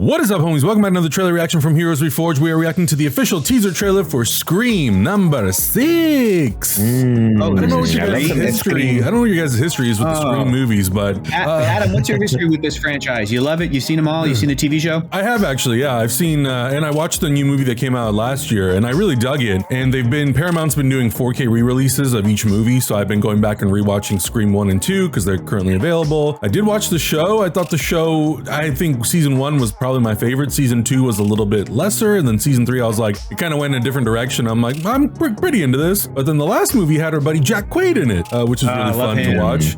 What is up, homies? Welcome back to another trailer reaction from Heroes Reforged. We are reacting to the official teaser trailer for Scream number 6. I don't know what your guys' history. I don't know what your guys' history is with the Scream movies, but Adam, what's your history with this franchise? You love it? You've seen them all? You've seen the TV show? I have actually. Yeah, I've seen, and I watched the new movie that came out last year, and I really dug it. And Paramount's been doing 4K re-releases of each movie, so I've been going back and rewatching Scream 1 and 2 because they're currently available. I did watch the show. I thought the show, I think season 1 was probably my favorite. Season 2 was a little bit lesser, and then season 3 I was like, it kind of went in a different direction. I'm like, I'm pretty into this. But then the last movie had our buddy Jack Quaid in it, which is really fun to watch.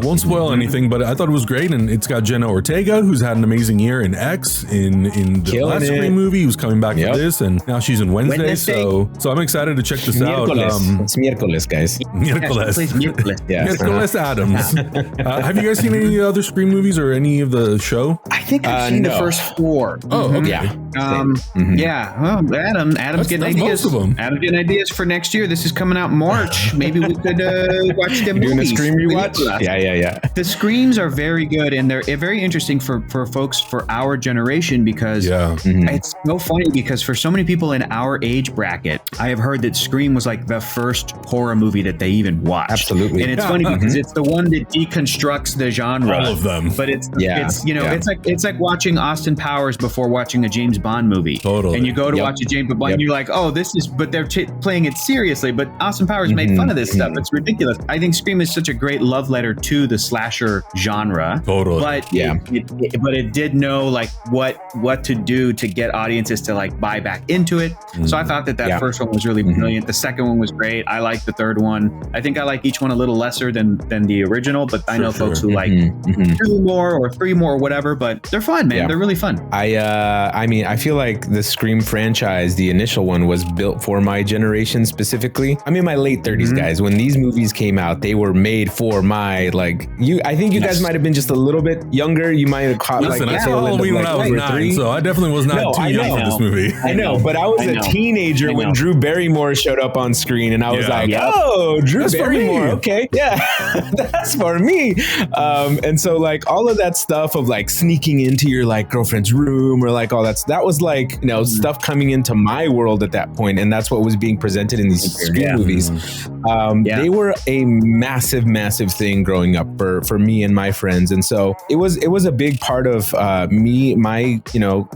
Won't spoil anything, but I thought it was great. And it's got Jenna Ortega, who's had an amazing year in X, in the last Scream movie, who's coming back for this, and now she's in Wednesday. So I'm excited to check this out. It's miércoles, guys. Miércoles. Yeah. Miércoles Adams. Have you guys seen any other Scream movies or any of the show? I think I've seen the first 4. Oh, okay. Yeah. Yeah. Well, Adam's getting ideas. Most of them. Adam's getting ideas for next year. This is coming out in March. Maybe we could watch the movies. Doing a Scream rewatch? Yeah. The Screams are very good, and they're very interesting for folks for our generation because it's so funny because for so many people in our age bracket, I have heard that Scream was like the first horror movie that they even watched. Absolutely. And it's funny because it's the one that deconstructs the genre. All of them. But it's it's like watching Austin Powers before watching a James Bond movie. Totally. And you go to watch a James Bond and you're like, oh, this is, but they're playing it seriously. But Austin Powers made fun of this stuff. It's ridiculous. I think Scream is such a great love letter to the slasher genre. Totally. But but it did know like what to do to get audiences to like buy back into it. So I thought that first one was really brilliant. The second one was great. I liked the third one. I think I like each one a little lesser than the original, but I know folks who like 2 more or 3 more or whatever, but they're fun, man. They're really fun. I mean, I feel like the Scream franchise, the initial one, was built for my generation specifically. I'm in my late 30s, guys. When these movies came out, they were made for my I think you guys might have been just a little bit younger. You might have caught I saw Halloween when I was 9, so I definitely was not too young for this movie. I know, but I was a teenager when Drew Barrymore showed up on screen, and I was like, oh, Drew Barrymore, okay, yeah, that's for me. And so like all of that stuff of like sneaking into your like girlfriend's room or like all that was like, you know, stuff coming into my world at that point, and that's what was being presented in these Scream movies. They were a massive thing growing up for me and my friends, and so it was a big part of my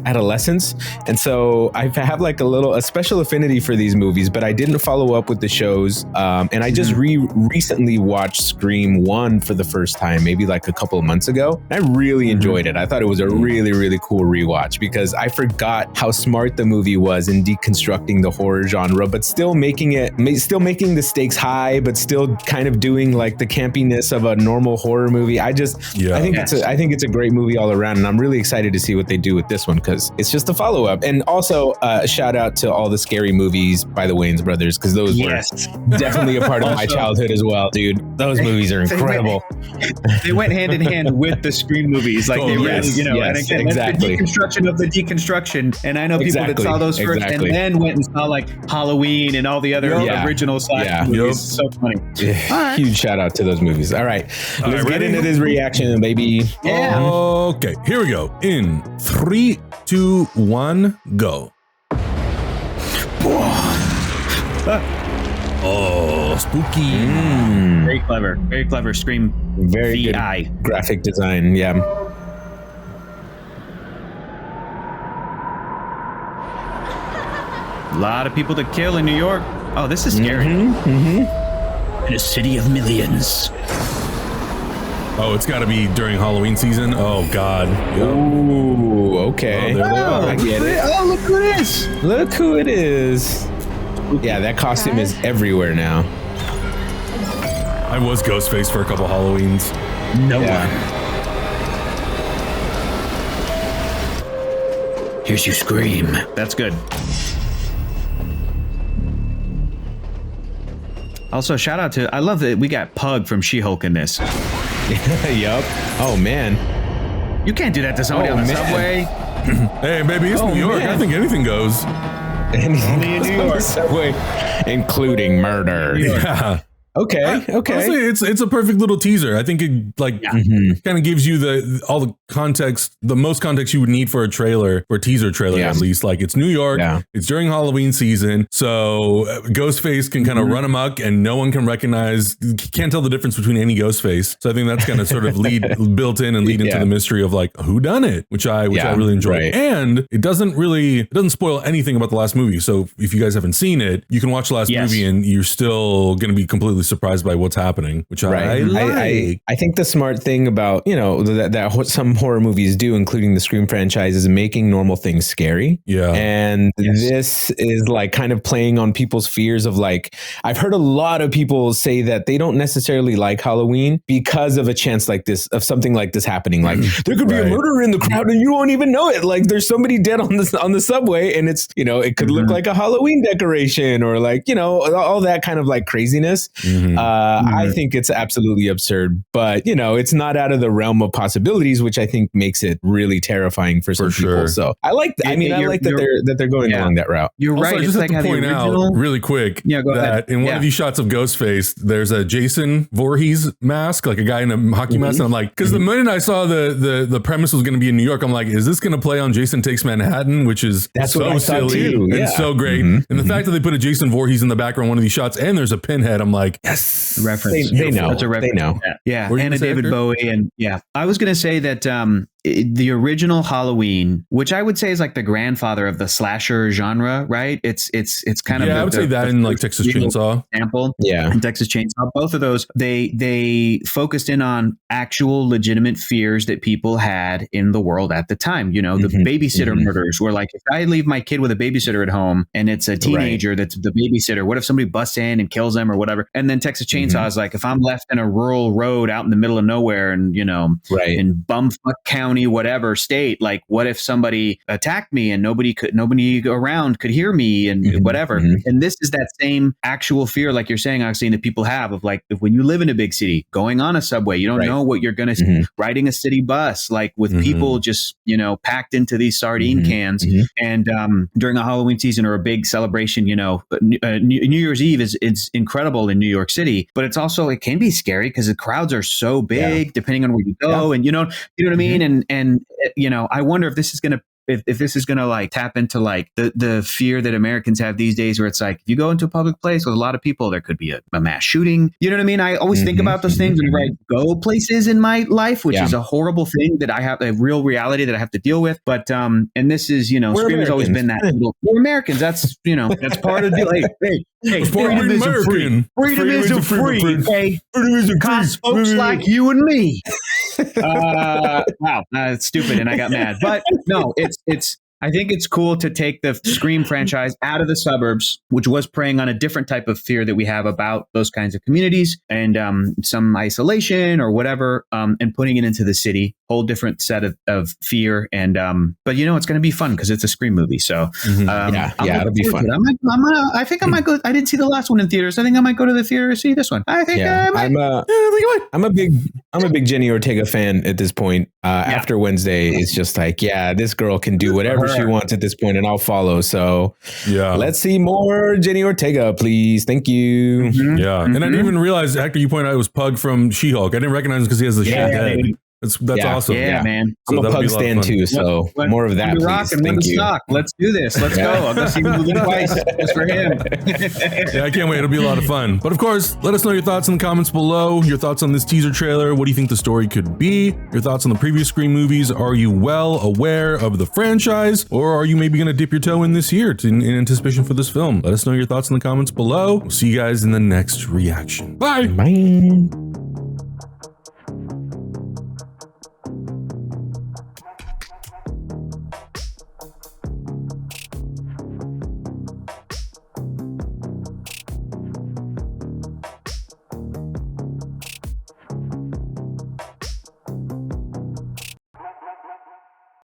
adolescence. And so I have like a special affinity for these movies, but I didn't follow up with the shows, and I just recently watched Scream 1 for the first time, maybe like a couple of months ago. I really enjoyed it. I thought it was a really cool rewatch because I forgot how smart the movie was in deconstructing the horror genre, but still making the stakes high, but still kind of doing like the campiness of a normal horror movie. I think it's a great movie all around, and I'm really excited to see what they do with this one because it's just a follow-up. And also a shout out to all the scary movies by the Wayans brothers, because those were definitely a part of my childhood as well, dude. Those movies are incredible. They went hand in hand with the Scream movies, like they really, and again, that's the deconstruction of the deconstruction. And I know people that saw those first and then went and saw like Halloween and all the other original slash movies. So funny. Huge shout out to those movies. All right, let's get into this reaction, baby. Okay, here we go. In 3, 2, 1, go. Oh, spooky. Very clever Scream. Very good graphic design. Yeah. A lot of people to kill in New York. Oh, this is scary. In a city of millions. Oh, it's got to be during Halloween season. Oh God. Ooh, okay. I get it. Oh, look who it is. Look who it is. Yeah, that costume is everywhere now. I was Ghostface for a couple Halloweens. No one. Here's your Scream. That's good. Also, shout out to, I love that we got Pug from She-Hulk in this. Yup. Oh, man. You can't do that to somebody on the subway. Hey, baby, it's New York. I think anything goes. Anything in New York. Subway, including murder. Yeah. Okay. Honestly, it's a perfect little teaser. I think it kind of gives you all the context, the most context you would need for a trailer, for a teaser trailer at least. Like it's New York, it's during Halloween season, so Ghostface can kind of run amok, and no one can can't tell the difference between any Ghostface. So I think that's kind of sort of built in and lead into the mystery of like who done it, which I really enjoy. Right. And it doesn't spoil anything about the last movie. So if you guys haven't seen it, you can watch the last movie and you're still going to be completely surprised by what's happening, which I like. I think the smart thing about, that some horror movies do, including the Scream franchise, is making normal things scary. Yeah. And this is like kind of playing on people's fears of like, I've heard a lot of people say that they don't necessarily like Halloween because of a chance like this, of something like this happening. Like there could be a murderer in the crowd and you won't even know it. Like there's somebody dead on the subway, and it's, it could look like a Halloween decoration, or like, all that kind of like craziness. I think it's absolutely absurd, but it's not out of the realm of possibilities, which I think makes it really terrifying for some people. So I like that. I mean, I like that they're going along that route. You're right. I just have to point out really quick that in one of these shots of Ghostface, there's a Jason Voorhees mask, like a guy in a hockey mask. And I'm like, because the minute I saw the premise was going to be in New York, I'm like, is this going to play on Jason Takes Manhattan, which is so silly and so great. And the fact that they put a Jason Voorhees in the background, one of these shots, and there's a pinhead, I'm like, yes, reference. They know. That's a reference. They know. Yeah. And a David Bowie. And I was going to say that the original Halloween, which I would say is like the grandfather of the slasher genre, right? It's kind of I would say that in like Texas Chainsaw example. In Texas Chainsaw, both of those they focused in on actual legitimate fears that people had in the world at the time. The babysitter murders were like, if I leave my kid with a babysitter at home and it's a teenager that's the babysitter, what if somebody busts in and kills them or whatever? And then Texas Chainsaw is like, if I'm left in a rural road out in the middle of nowhere and in bumfuck county, whatever state, like what if somebody attacked me and nobody around could hear me and whatever. And this is that same actual fear, like you're saying, Augustine, that people have of like, if when you live in a big city, going on a subway, you don't know what you're going to see, riding a city bus, like with people just, packed into these sardine cans. And during a Halloween season or a big celebration, New Year's Eve is incredible in New York City, but it's also, it can be scary because the crowds are so big depending on where you go. And you know what I mean? And I wonder if this is going to if this is going to like tap into like the fear that Americans have these days, where it's like, if you go into a public place with a lot of people, there could be a mass shooting. You know what I mean? I always think about those things whenever I go places in my life, which is a horrible thing that I have, a real reality that I have to deal with. But, and this is, Scream has always been that little, we're Americans. That's, that's part of the deal. Hey, freedom isn't free. Freedom isn't free. Okay? Freedom isn't free. Folks like you and me. Wow, it's stupid, and I got mad. But no, it's. I think it's cool to take the Scream franchise out of the suburbs, which was preying on a different type of fear that we have about those kinds of communities and some isolation or whatever, and putting it into the city, whole different set of fear. And but it's going to be fun because it's a Scream movie. So it'll be fun. I think I might go. I didn't see the last one in theaters. I think I might go to the theater to see this one. I think I'm a big Jenny Ortega fan at this point. After Wednesday, it's just like, this girl can do whatever she wants at this point, and I'll follow. So let's see more Jenny Ortega, please. Thank you. And I didn't even realize, Hector, you pointed out it was Pug from She-Hulk. I didn't recognize him because he has the shit head. That's awesome. Yeah, man. So I'm a Pug stan too, so more of that, please. Thank you. Let's do this. Let's go. I'll go see the movie twice just for him. I can't wait. It'll be a lot of fun. But of course, let us know your thoughts in the comments below. Your thoughts on this teaser trailer. What do you think the story could be? Your thoughts on the previous Scream movies. Are you well aware of the franchise? Or are you maybe going to dip your toe in this year in anticipation for this film? Let us know your thoughts in the comments below. We'll see you guys in the next reaction. Bye. Bye.